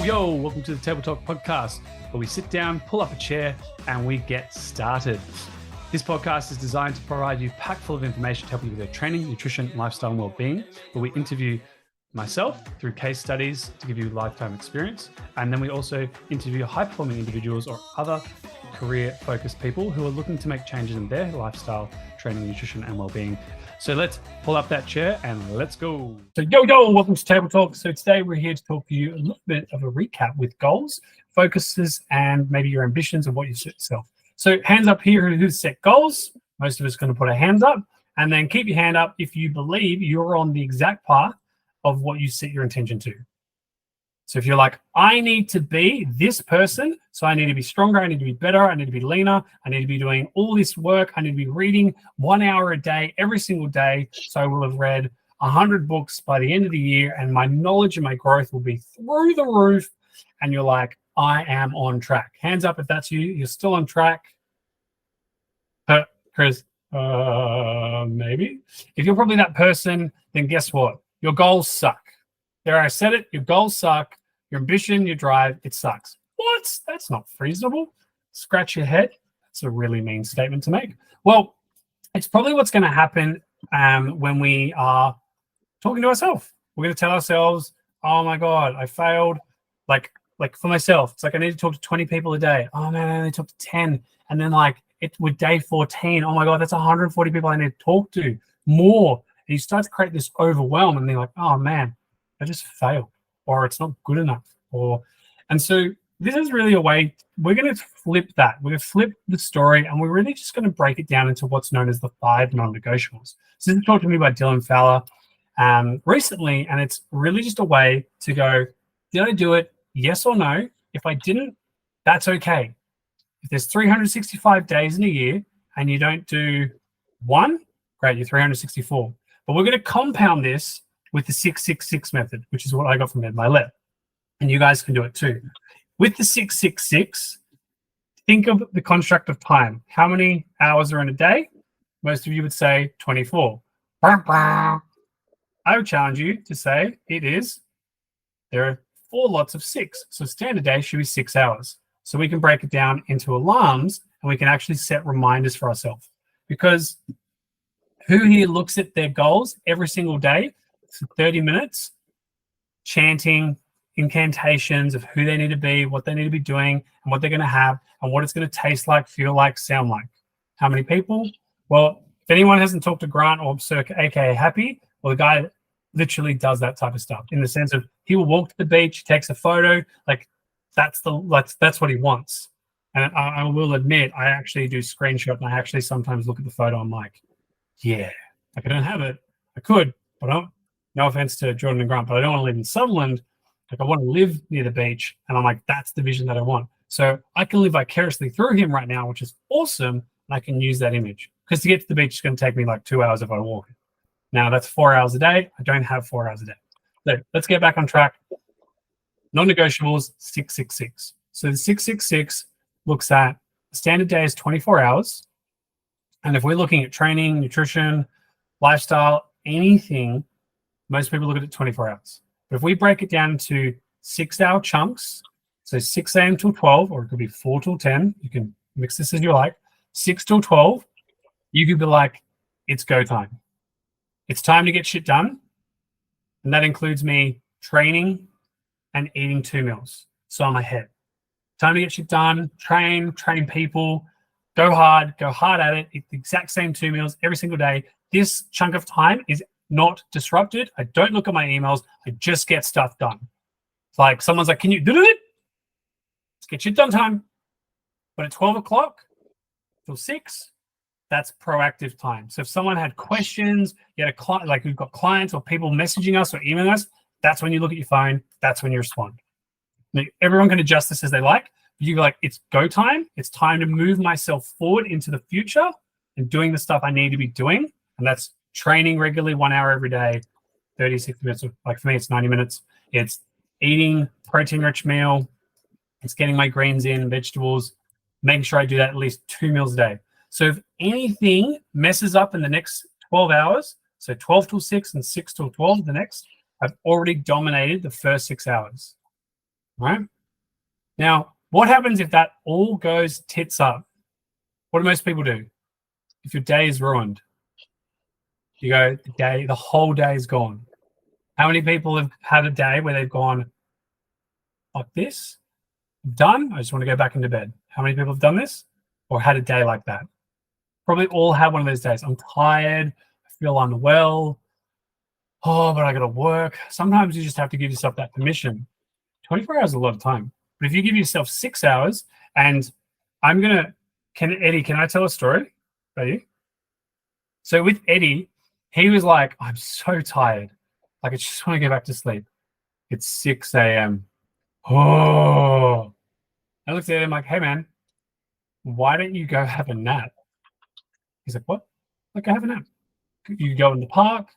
Yo, welcome to the Table Talk podcast, where we sit down, pull up a chair, and we get started. This podcast is designed to provide you packed full of information to help you with your training, nutrition, lifestyle, and well-being, where we interview myself through case studies to give you lifetime experience. And then we also interview high-performing individuals or other career-focused people who are looking to make changes in their lifestyle, training, nutrition, and well-being. So let's pull up that chair and let's go. So yo, welcome to Table Talk. So today we're here to talk to you a little bit of a recap with goals, focuses, and maybe your ambitions and what you set yourself. So hands up here who's set goals. Most of us are going to put our hands up, and then keep your hand up if you believe you're on the exact path of what you set your intention to. So if you're like, I need to be this person, so I need to be stronger, I need to be better, I need to be leaner, I need to be doing all this work, I need to be reading 1 hour a day, every single day, so I will have read 100 books by the end of the year, and my knowledge and my growth will be through the roof, and you're like, I am on track. Hands up if that's you, you're still on track. Chris, maybe. If you're probably that person, then guess what? Your goals suck. There, I said it, your goals suck, your ambition, your drive, it sucks. What? That's not reasonable. Scratch your head. That's a really mean statement to make. Well, it's probably what's going to happen when we are talking to ourselves. We're going to tell ourselves, oh my God, I failed. Like for myself, it's like I need to talk to 20 people a day. Oh man, I only talk to 10. And then with day 14, oh my God, that's 140 people I need to talk to more. And you start to create this overwhelm and they're like, oh man, I just failed, or it's not good enough. And so this is really a way, we're going to flip that. We're going to flip the story, and we're really just going to break it down into what's known as the 5 non-negotiables. So this is talked to me by Dylan Fowler recently, and it's really just a way to go, did I do it? Yes or no? If I didn't, that's okay. If there's 365 days in a year and you don't do one, great, you're 364. But we're going to compound this with the 666 method, which is what I got from Ed Milet. And you guys can do it too. With the 666, think of the construct of time. How many hours are in a day? Most of you would say 24. I would challenge you to say there are 4 lots of 6. So standard day should be 6 hours. So we can break it down into alarms, and we can actually set reminders for ourselves. Because who here looks at their goals every single day for 30 minutes, chanting incantations of who they need to be, what they need to be doing, and what they're going to have, and what it's going to taste like, feel like, sound like? How many people? Well, if anyone hasn't talked to Grant or Circa, aka Happy, well, the guy literally does that type of stuff in the sense of he will walk to the beach, takes a photo, that's what he wants. And I will admit, I actually do screenshot, and I actually sometimes look at the photo. I'm like, yeah, I don't have it. I could, but I don't. No offense to Jordan and Grant, but I don't want to live in Sutherland. I want to live near the beach, and I'm like, that's the vision that I want. So I can live vicariously through him right now, which is awesome, and I can use that image. Because to get to the beach is going to take me 2 hours if I walk. Now, that's 4 hours a day. I don't have 4 hours a day. So let's get back on track. Non-negotiables, 666. So the 666 looks at the standard day is 24 hours. And if we're looking at training, nutrition, lifestyle, anything, most people look at it 24 hours. But if we break it down into 6-hour chunks, so 6 a.m. till 12, or it could be 4 till 10, you can mix this as you like, 6 till 12, you could be like, it's go time. It's time to get shit done. And that includes me training and eating 2 meals. So I'm ahead. Time to get shit done, train people, go hard at it, eat the exact same 2 meals every single day. This chunk of time is not disrupted. I don't look at my emails. I just get stuff done. It's like someone's like, can you do it? Let's get shit done time. But at 12 o'clock till 6, that's proactive time. So if someone had questions, you had a client, like we've got clients or people messaging us or emailing us, that's when you look at your phone. That's when you respond. Now, everyone can adjust this as they like. But you go like, it's go time. It's time to move myself forward into the future and doing the stuff I need to be doing. And that's training regularly 1 hour every day, 30, 60 minutes. Like for me, it's 90 minutes. It's eating protein-rich meal. It's getting my greens in, vegetables, making sure I do that at least 2 meals a day. So if anything messes up in the next 12 hours, so 12 till 6 and 6 till 12 the next, I've already dominated the first 6 hours. right? Now, what happens if that all goes tits up? What do most people do? If your day is ruined, you go, the whole day is gone. How many people have had a day where they've gone like this? Done. I just want to go back into bed. How many people have done this or had a day like that? Probably all had one of those days. I'm tired. I feel unwell. Oh, but I got to work. Sometimes you just have to give yourself that permission. 24 hours is a lot of time. But if you give yourself 6 hours, and Eddie, can I tell a story about you? So with Eddie, he was like, I'm so tired. Like, I just want to go back to sleep. It's 6 a.m. Oh. I looked at him like, hey, man, why don't you go have a nap? He's like, what? Like, go have a nap. You go in the park,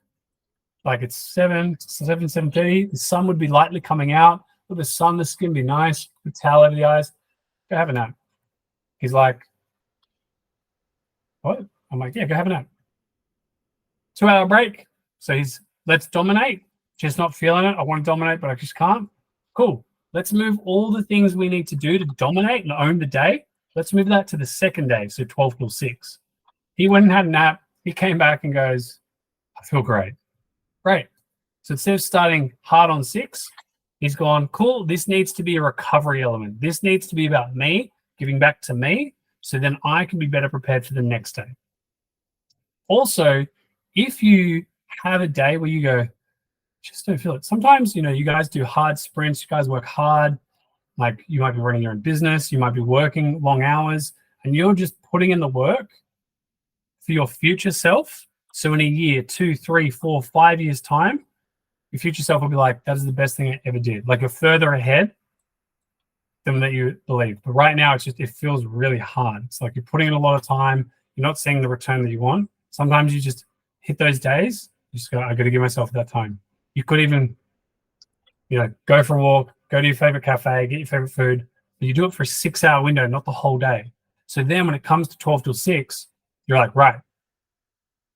like it's 7:30. The sun would be lightly coming out. With the sun, the skin be nice, the towel over the eyes. Go have a nap. He's like, what? I'm like, yeah, go have a nap. 2-hour break. So he's, let's dominate. Just not feeling it. I want to dominate, but I just can't. Cool. Let's move all the things we need to do to dominate and own the day. Let's move that to the second day, so 12 till 6. He went and had a nap. He came back and goes, I feel great. Great. So instead of starting hard on 6, he's gone, cool, this needs to be a recovery element. This needs to be about me, giving back to me, so then I can be better prepared for the next day. Also, if you have a day where you go, just don't feel it. Sometimes, you guys do hard sprints. You guys work hard. Like, you might be running your own business. You might be working long hours, and you're just putting in the work for your future self. So in a year, 2, 3, 4, 5 years' time, your future self will be like, that is the best thing I ever did. Like, you're further ahead than that you believe. But right now, it feels really hard. It's like you're putting in a lot of time. You're not seeing the return that you want. Sometimes you just hit those days. You just go, I got to give myself that time. You could even, go for a walk, go to your favorite cafe, get your favorite food. But you do it for a 6-hour window, not the whole day. So then when it comes to 12 till 6, you're like, right,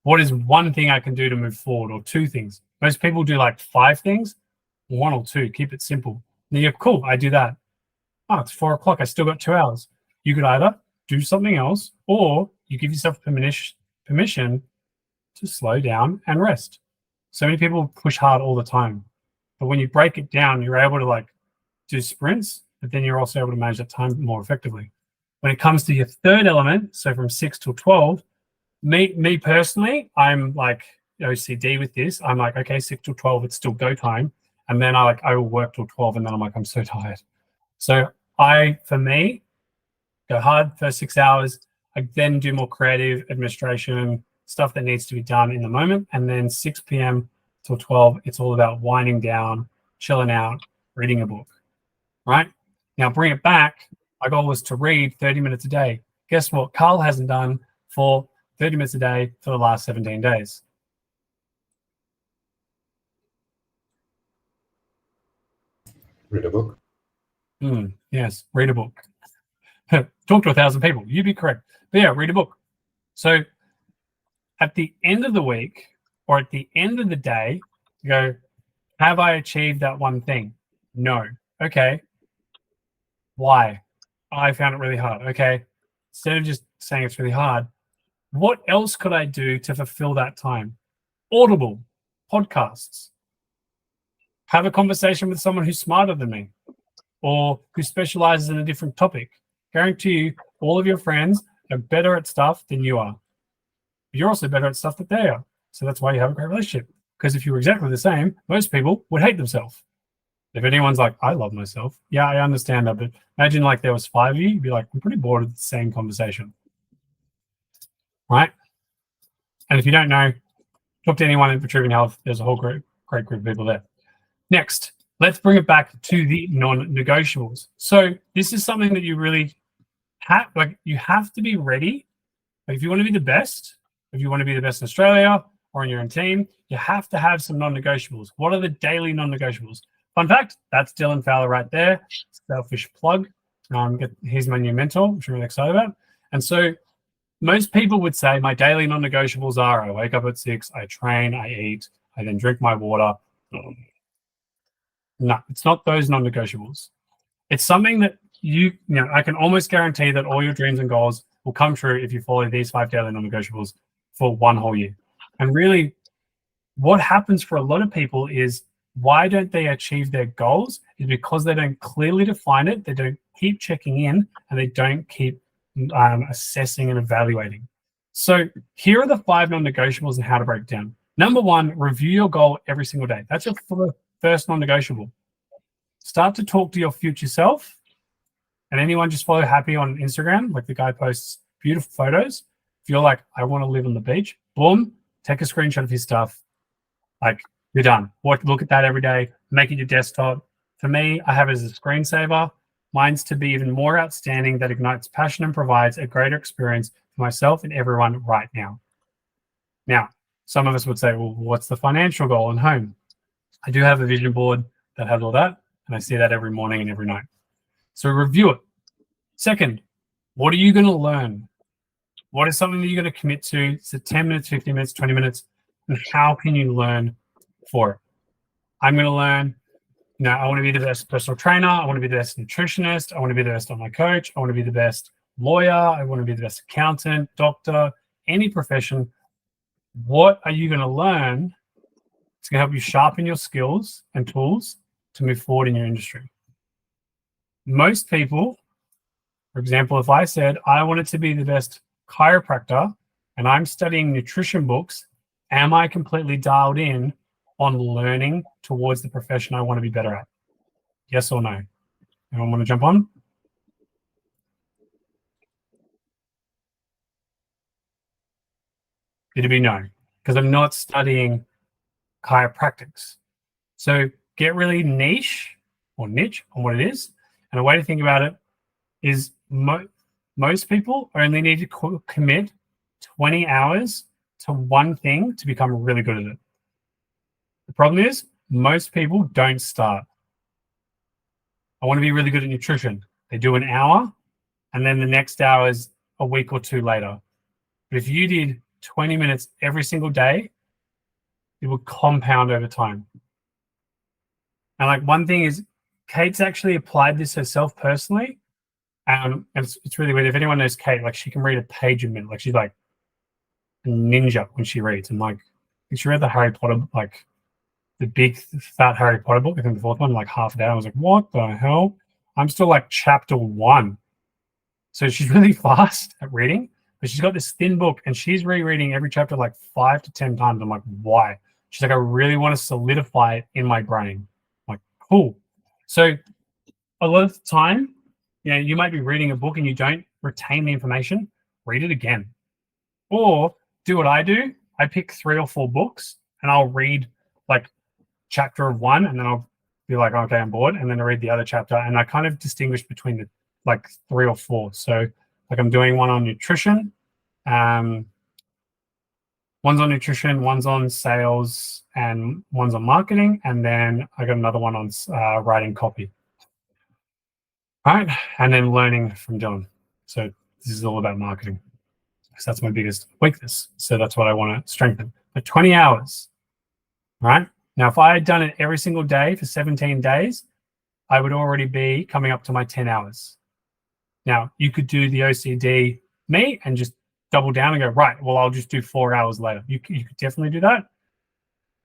what is one thing I can do to move forward, or 2 things? Most people do like 5 things, 1 or 2. Keep it simple. And then you're cool. I do that. Oh, it's 4 o'clock. I still got 2 hours. You could either do something else, or you give yourself permission to slow down and rest. So many people push hard all the time, but when you break it down, you're able to do sprints, but then you're also able to manage that time more effectively. When it comes to your third element, so from 6 till 12, me personally, I'm like OCD with this. I'm like, okay, 6 till 12, it's still go time. And then I will work till 12, and then I'm like, I'm so tired. So for me, go hard first 6 hours. I then do more creative administration, stuff that needs to be done in the moment. And then 6 p.m. till 12, it's all about winding down, chilling out, reading a book, right? Now bring it back. My goal was to read 30 minutes a day. Guess what? Karl hasn't done for 30 minutes a day for the last 17 days. Read a book. Yes, read a book. Talk to 1,000 people. You'd be correct. But yeah, read a book. So at the end of the week, or at the end of the day, you go, have I achieved that one thing? No. Okay. Why? I found it really hard. Okay. Instead of just saying it's really hard, what else could I do to fulfill that time? Audible, podcasts, have a conversation with someone who's smarter than me or who specializes in a different topic. Guarantee you, all of your friends are better at stuff than you are. You're also better at stuff that they are. So that's why you have a great relationship. Because if you were exactly the same, most people would hate themselves. If anyone's like, I love myself, yeah, I understand that. But imagine there was 5 of you, you'd be like, I'm pretty bored of the same conversation. Right? And if you don't know, talk to anyone in Vitruvian Health. There's a whole great group of people there. Next, let's bring it back to the non-negotiables. So this is something that you really have, you have to be ready. If you want to be the best, if you want to be the best in Australia or in your own team, you have to have some non-negotiables. What are the daily non-negotiables? Fun fact, that's Dylan Fowler right there. Selfish plug. He's my new mentor, which I'm really excited about. And so most people would say my daily non-negotiables are I wake up at 6, I train, I eat, I then drink my water. No, it's not those non-negotiables. It's something that I can almost guarantee that all your dreams and goals will come true if you follow these 5 daily non-negotiables for 1 whole year. And really, what happens for a lot of people is why don't they achieve their goals is because they don't clearly define it, they don't keep checking in, and they don't keep assessing and evaluating. So here are the 5 non-negotiables and how to break it down. Number 1, review your goal every single day. That's your first non-negotiable. Start to talk to your future self. And anyone just follow Happy on Instagram, like the guy posts beautiful photos. If you're like, I want to live on the beach, boom, take a screenshot of his stuff. Like, you're done. Look at that every day. Make it your desktop. For me, I have it as a screensaver. Mine's to be even more outstanding, that ignites passion and provides a greater experience for myself and everyone right now. Now, some of us would say, well, what's the financial goal and home? I do have a vision board that has all that, and I see that every morning and every night. So review it. Second, what are you going to learn? What is something that you're going to commit to? Is it 10 minutes, 15 minutes, 20 minutes? And how can you learn for it? I'm going to learn, I want to be the best personal trainer. I want to be the best nutritionist. I want to be the best online coach. I want to be the best lawyer. I want to be the best accountant, doctor, any profession. What are you going to learn? It's going to help you sharpen your skills and tools to move forward in your industry. Most people, for example, if I said I wanted to be the best chiropractor and I'm studying nutrition books, am I completely dialed in on learning towards the profession I want to be better at? Yes or no? Anyone want to jump on? It'd be no, because I'm not studying chiropractics. So get really niche on what it is. And a way to think about it is most people only need to commit 20 hours to one thing to become really good at it. The problem is most people don't start. I want to be really good at nutrition. They do an hour, and then the next hour is a week or 2 later. But if you did 20 minutes every single day, it would compound over time. And like one thing is, Kate's actually applied this herself personally. And it's really weird. If anyone knows Kate, like she can read a page a minute. Like she's like a ninja when she reads. And like, she read the Harry Potter, like the big fat Harry Potter book, I think the 4th one, like half a day. I was like, what the hell? I'm still like chapter 1. So she's really fast at reading, but she's got this thin book and she's rereading every chapter like 5 to 10 times. I'm like, why? She's like, I really want to solidify it in my brain. I'm like, cool. So a lot of the time, you might be reading a book and you don't retain the information, read it again. Or do what I do. I pick 3 or 4 books and I'll read like chapter of 1 and then I'll be like, okay, I'm bored. And then I read the other chapter and I kind of distinguish between the like 3 or 4. So like I'm doing one on nutrition. One's on nutrition, one's on sales, and one's on marketing. And then I got another one on writing copy. All right. And then learning from Dylan. So this is all about marketing. So that's my biggest weakness. So that's what I want to strengthen. But 20 hours, right? Now, if I had done it every single day for 17 days, I would already be coming up to my 10 hours. Now, you could do the OCD me and just double down and go, right, well, I'll just do 4 hours later. You could definitely do that.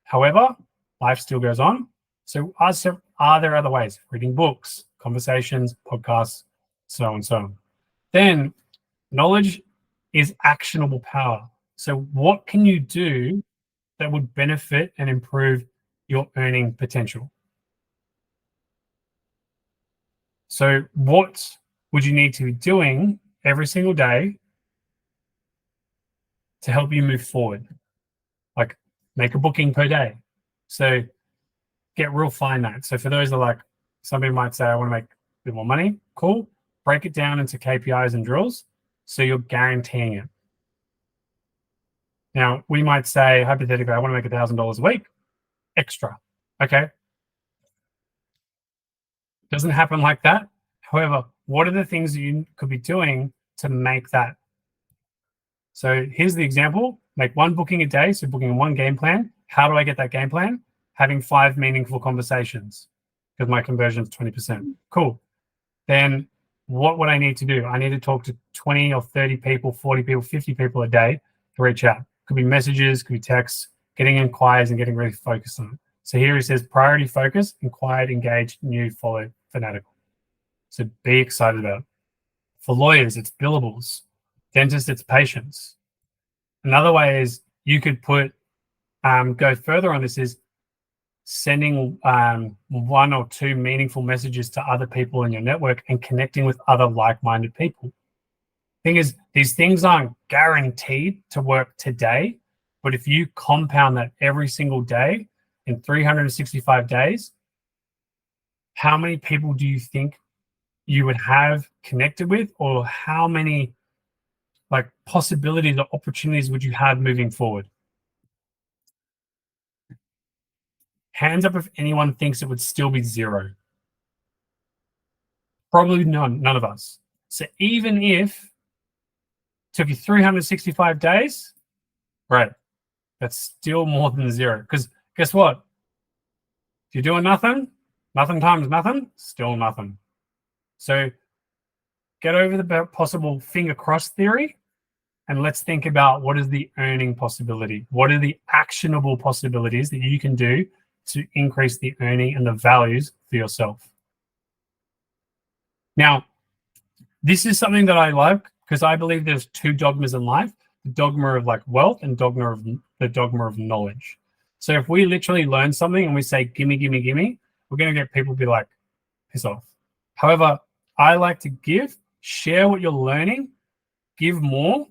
However, life still goes on. So are there other ways? Reading books, conversations, podcasts, so on and so on. Then knowledge is actionable power. So what can you do that would benefit and improve your earning potential? So what would you need to be doing every single day to help you move forward? Like make a booking per day. So get real finite. So for those that like, some people might say, I want to make a bit more money. Cool. Break it down into KPIs and drills so you're guaranteeing it. Now, we might say, hypothetically, I want to make $1,000 a week extra. Okay. Doesn't happen like that. However, what are the things that you could be doing to make that? So here's the example. Make 1 booking a day. So booking 1 game plan. How do I get that game plan? Having 5 meaningful conversations because my conversion is 20%. Cool. then what would I need to do? I need to talk to 20 or 30 people, 40 people, 50 people a day to reach out. Could be messages, could be texts, getting inquiries and getting really focused on it. So here he says priority focus, inquired, engaged, new, followed, fanatical. So be excited about it. For lawyers, it's billables. Dentists, it's patients. Another way is you could put, go further on this is sending 1 or 2 meaningful messages to other people in your network and connecting with other like-minded people. Thing is, these things aren't guaranteed to work today, but if you compound that every single day in 365 days, how many people do you think you would have connected with, or how many like possibilities or opportunities would you have moving forward? Hands up if anyone thinks it would still be 0. Probably none of us. So even if it took you 365 days, right, that's still more than 0. Because guess what? If you're doing nothing, nothing times nothing, still nothing. So get over the possible finger crossed theory and let's think about what is the earning possibility? What are the actionable possibilities that you can do to increase the earning and the values for yourself? Now, this is something that I like because I believe there's 2 dogmas in life, the dogma of like wealth and the dogma of knowledge. So if we literally learn something and we say, gimme, gimme, gimme, we're going to get people to be like, piss off. However, I like to give, share what you're learning, give more,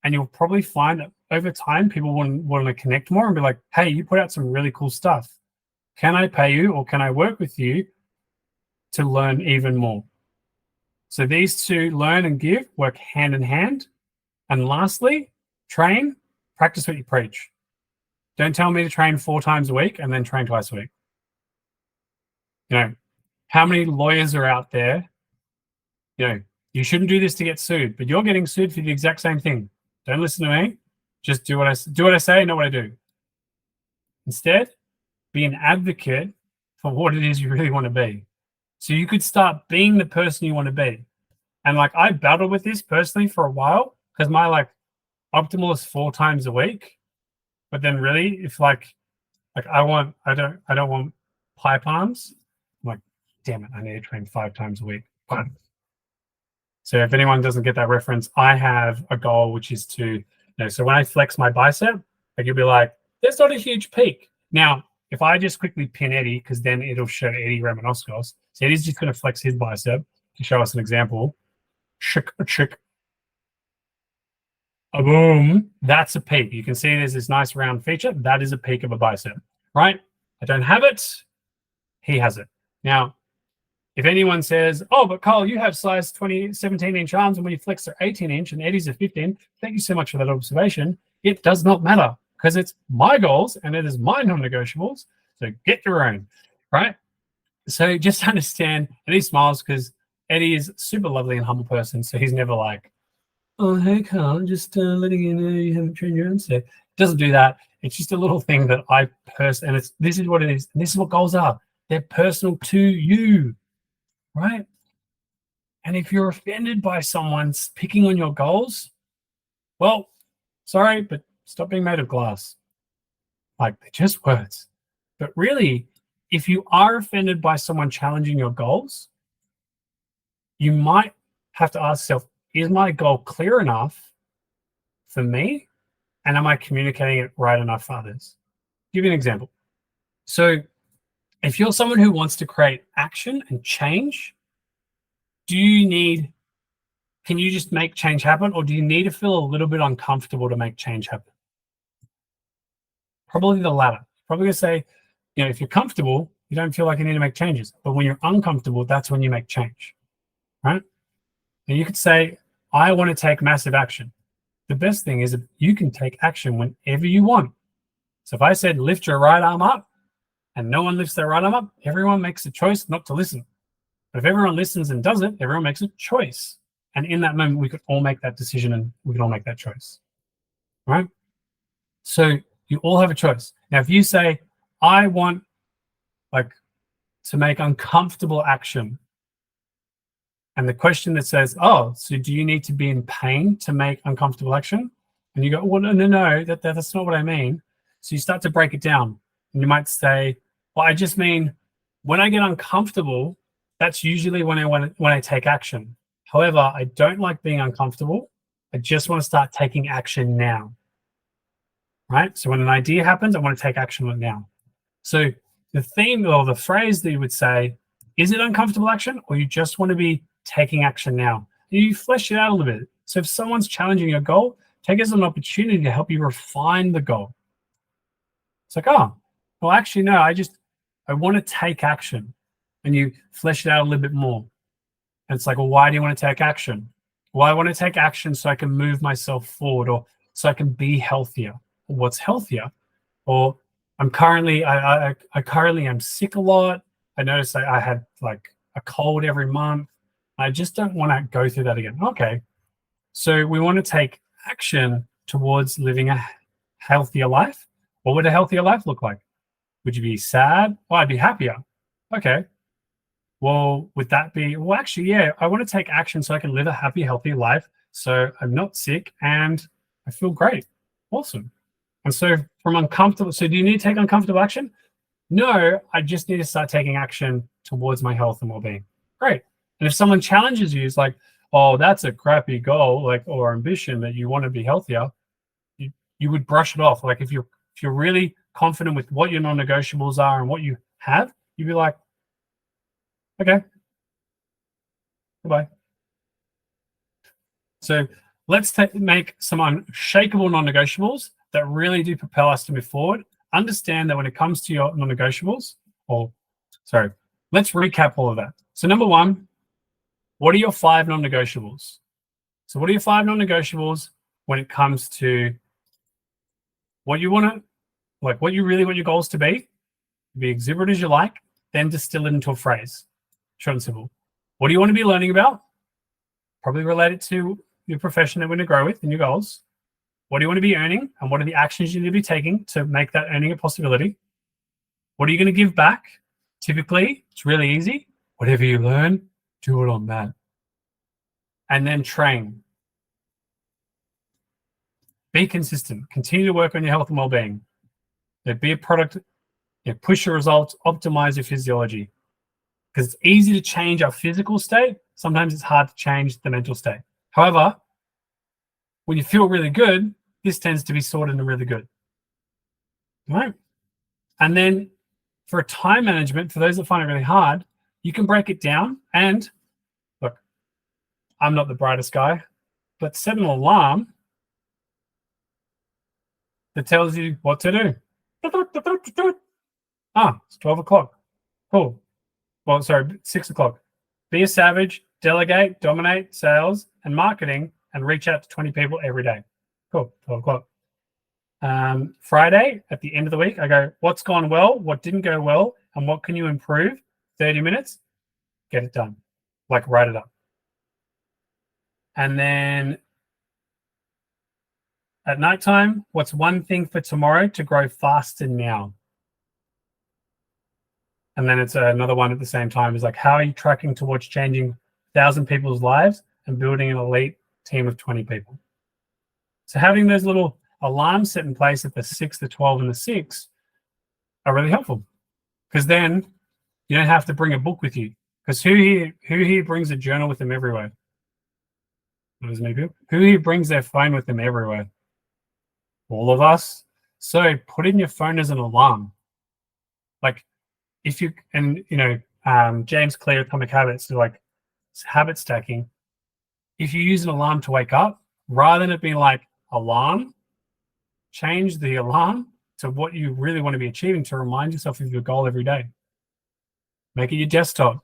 and you'll probably find that over time, people want to connect more and be like, hey, you put out some really cool stuff. Can I pay you or can I work with you to learn even more? So these 2, learn and give, work hand in hand. And lastly, train, practice what you preach. Don't tell me to train 4 times a week and then train twice a week. You know, how many lawyers are out there? You know, you shouldn't do this to get sued, but you're getting sued for the exact same thing. Don't listen to me. Just do what I say, not what I do. Instead, be an advocate for what it is you really want to be. So you could start being the person you want to be. And like I battled with this personally for a while because my like optimal is 4 times a week. But then really, if like I don't want pipe arms, I'm like, damn it, I need to train 5 times a week. So if anyone doesn't get that reference, I have a goal which is to, you know, so when I flex my bicep, like you'll be like, there's not a huge peak. Now, if I just quickly pin Eddie, because then it'll show Eddie Romanoscos. So Eddie's just going to flex his bicep to show us an example. Chick, a boom. That's a peak. You can see there's this nice round feature. That is a peak of a bicep, right? I don't have it. He has it. Now, if anyone says, oh, but Karl, you have size 17-inch arms, and when you flex, they're 18-inch, and Eddie's a 15. Thank you so much for that observation. It does not matter because it's my goals and it is my non-negotiables. So get your own, right? So just understand, and he smiles because Eddie is a super lovely and humble person. So he's never like, oh, hey, Karl, just letting you know you haven't trained your own set. Doesn't do that. It's just a little thing that I and this is what it is. And this is what goals are. They're personal to you. Right? And if you're offended by someone picking on your goals, well, sorry, but stop being made of glass. Like, they're just words. But really, if you are offended by someone challenging your goals, you might have to ask yourself, is my goal clear enough for me? And am I communicating it right enough for others? I'll give you an example. So if you're someone who wants to create action and change, can you just make change happen, or do you need to feel a little bit uncomfortable to make change happen? Probably the latter. Probably going to say, you know, if you're comfortable, you don't feel like you need to make changes. But when you're uncomfortable, that's when you make change, right? And you could say, I want to take massive action. The best thing is you can take action whenever you want. So if I said, lift your right arm up, and no one lifts their right arm up, everyone makes a choice not to listen. But if everyone listens and does it, everyone makes a choice. And in that moment, we could all make that decision and we could all make that choice, right? So you all have a choice. Now, if you say, I want like to make uncomfortable action, And the question that says, oh, so do you need to be in pain to make uncomfortable action? And you go, well, no, that's not what I mean. So you start to break it down. And you might say, well, I just mean when I get uncomfortable, that's usually when I take action. However, I don't like being uncomfortable. I just want to start taking action now. Right? So when an idea happens, I want to take action on it now. So the theme or the phrase that you would say, is it uncomfortable action, or you just want to be taking action now? You flesh it out a little bit. So if someone's challenging your goal, take it as an opportunity to help you refine the goal. It's like, oh, well, actually, no, I want to take action. And you flesh it out a little bit more. And it's like, well, why do you want to take action? Well, I want to take action so I can move myself forward, or so I can be healthier. Or what's healthier? Or I'm currently, I currently am sick a lot. I noticed I had like a cold every month. I just don't want to go through that again. Okay. So we want to take action towards living a healthier life. What would a healthier life look like? Would you be sad? Oh, I'd be happier. Okay. Well, would that be, well, actually, yeah, I want to take action so I can live a happy, healthy life. So I'm not sick and I feel great. Awesome. And so from uncomfortable, so do you need to take uncomfortable action? No, I just need to start taking action towards my health and well-being. Great. And if someone challenges you, it's like, oh, that's a crappy goal, like, or ambition that you want to be healthier, you would brush it off. Like if you're really confident with what your non-negotiables are and what you have, you'd be like, okay, goodbye. So let's make some unshakable non-negotiables that really do propel us to move forward. Understand that when it comes to your non-negotiables, let's recap all of that. So number one, what are your 5 non-negotiables? So what are your 5 non-negotiables when it comes to what you want to, like what you really want your goals to be exhibited as you like, then distill it into a phrase, short and simple. What do you want to be learning about? Probably related to your profession that we're going to grow with and your goals. What do you want to be earning? And what are the actions you need to be taking to make that earning a possibility? What are you going to give back? Typically, it's really easy. Whatever you learn, do it on that. And then train. Be consistent. Continue to work on your health and well-being. Be a product. Push your results. Optimize your physiology. Because it's easy to change our physical state. Sometimes it's hard to change the mental state. However, when you feel really good, this tends to be sorted and really good. All right? And then for time management, for those that find it really hard, you can break it down. And look, I'm not the brightest guy, but set an alarm that tells you what to do. It's 12 o'clock. Cool. Well, sorry, 6 o'clock. Be a savage, delegate, dominate sales and marketing, and reach out to 20 people every day. Cool, 12 o'clock. Friday, at the end of the week, I go, what's gone well, what didn't go well, and what can you improve? 30 minutes, get it done. Like, write it up. And then at nighttime, what's one thing for tomorrow to grow faster now? And then it's another one at the same time. Is like, how are you tracking towards changing 1,000 people's lives and building an elite team of 20 people? So having those little alarms set in place at the 6, the 12, and the 6 are really helpful, because then you don't have to bring a book with you. Because who here brings a journal with them everywhere? Who here brings their phone with them everywhere? All of us. So put in your phone as an alarm. Like, if you, and James Clear, Atomic Habits, so like habit stacking. If you use an alarm to wake up, rather than it being like alarm, change the alarm to what you really want to be achieving to remind yourself of your goal every day. Make it your desktop.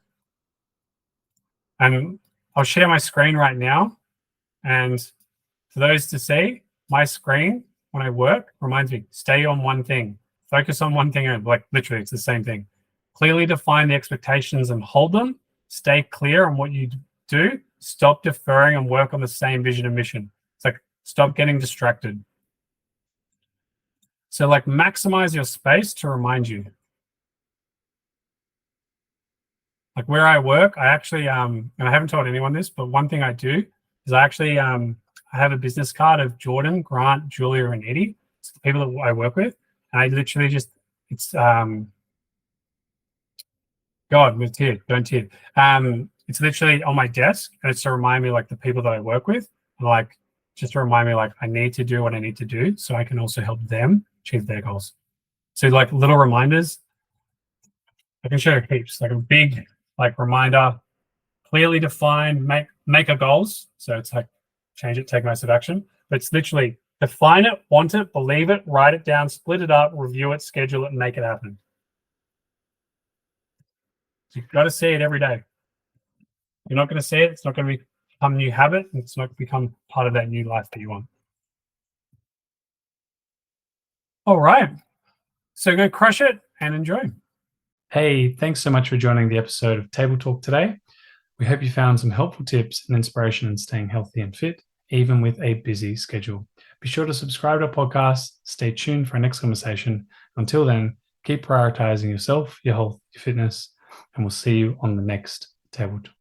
And I'll share my screen right now. And for those to see, my screen when I work reminds me, stay on one thing. Focus on one thing. Like literally, it's the same thing. Clearly define the expectations and hold them. Stay clear on what you do. Stop deferring and work on the same vision and mission. It's like, stop getting distracted. So like, maximize your space to remind you. Like where I work, I actually and I haven't told anyone this, but one thing I do is I actually I have a business card of Jordan, Grant, Julia, and Eddie. It's the people that I work with, and I literally just it's God, with tear, don't tear. It's literally on my desk, and it's to remind me like the people that I work with, and like just to remind me like I need to do what I need to do, so I can also help them achieve their goals. So like little reminders, I can show heaps. Like a big like reminder, clearly defined, make a goals. So it's like change it, take massive action. But it's literally define it, want it, believe it, write it down, split it up, review it, schedule it, and make it happen. You've got to see it every day. You're not going to see it. It's not going to become a new habit. And it's not going to become part of that new life that you want. All right. So go crush it and enjoy. Hey, thanks so much for joining the episode of Table Talk today. We hope you found some helpful tips and inspiration in staying healthy and fit, even with a busy schedule. Be sure to subscribe to our podcast. Stay tuned for our next conversation. Until then, keep prioritizing yourself, your health, your fitness, and we'll see you on the next Table Talk.